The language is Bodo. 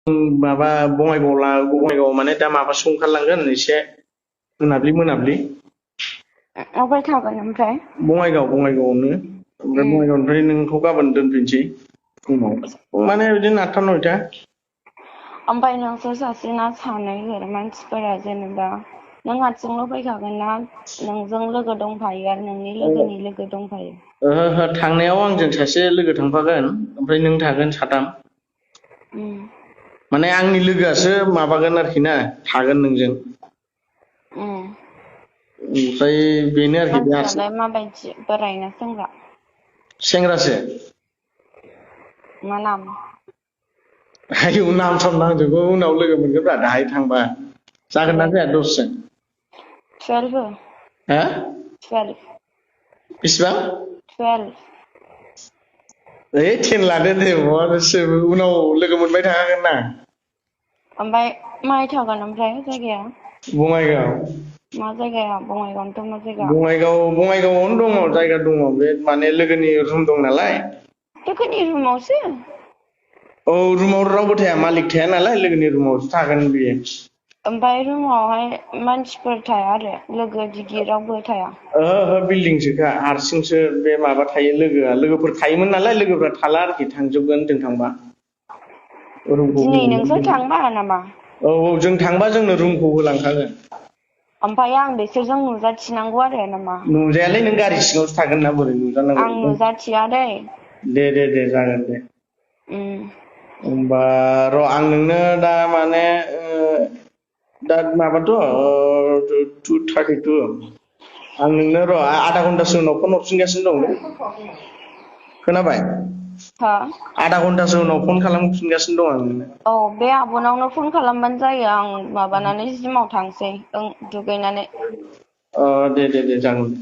माबा बङाइगाव माने दा माबासो ओंखारलांगोन एसे मोनाब्लि अबाय थागोन ओमफ्राय? बङाइगावआवनो ओमफ्राय बङाइगावनिफ्राय नोंखौ गाबोन दोनफैनोसै फुङाव माने बिदिनो 8टा 9टा। ओमफ्राय नोंसोर सासेना सानै मानसिफोरा जेनेबा नों हारसिंल' फैखागोन ना नोंजों लोगो दंफायो आरो नोंनि लोगोनि लोगो दंफायो? ओहो थांनायाव आंजों सासे लोगो थांफागोन ओमफ्राय नों थागोन साथाम। माने आंनि लोगोआसो माबागोन आरोखि ना थागोन नोंजों। ओमफ्राय बेनो आरोखि बे हारसिं। मानसियालाय माबायदि बोराय ना सेंग्रा? सेंग्रासो। मा नाम? आयौ नाम साम नांजोबगौ उनाव लोगो मोनगोनब्रा दाहाय थांबा। जागोन ना जाया दसजन? 12 हा 12 बेसेबां? 12 ओइ 10 लादो दे उनाव लोगो मोनबाय थाखागोन ना। ओमफ्राय माहाय थागोन ओमफ्राय जायगाया? बङाइगाव। मा जायगायाव बङाइगावनोथ' मा जायगा? बङाइगावआवनो दङ जायगा दङ बे माने लोगोनि रुम दं नालाय। लोगोनि रुमावसो? औ रुमाव रावबो थाया मालिक थाया नालाय लोगोनि रुमावसो थागोन बियो। ओमफ्राय रुमावहाय मानसिफोर थाया आरो लोगो दिगि रावबो थाया? ओहो बिल्डिंसोखा हारसिंसो बे माबा थायो लोगोफोर थायोमोन नालाय लोगोफ्रा थाला आरोखि थांजोबगोन जों थांबा। रुमखौ दिनै नोंसोर होलांगोन। थांबा नामा? औ जों थांबा जोंनो रुमखौ होलांखागोन। ओमफ्राय आं बिसोरजों नुजाथिनांगौ आरो नामा? नुजायालै नों गारि सिङावसो थागोन ना बोरै नुजानांगौ। आं नुजाथिया दै। दे जागोन दे। उम होमबा र' आं नोंनो दा माने दा माबाथ' 2:32 आं नोंनो र' आधा घन्टासो उनाव फन हरफिनगासिनो दं दे। खोनाबाय? हा? आधा घन्टासो उनाव फन खालामफिनगासिनो दं आं नोंनो। औ बे आब'नावनो फन खालामबानो जायो आं माबानानै जिमाव थांसै दुगैनानै। दे जागोन।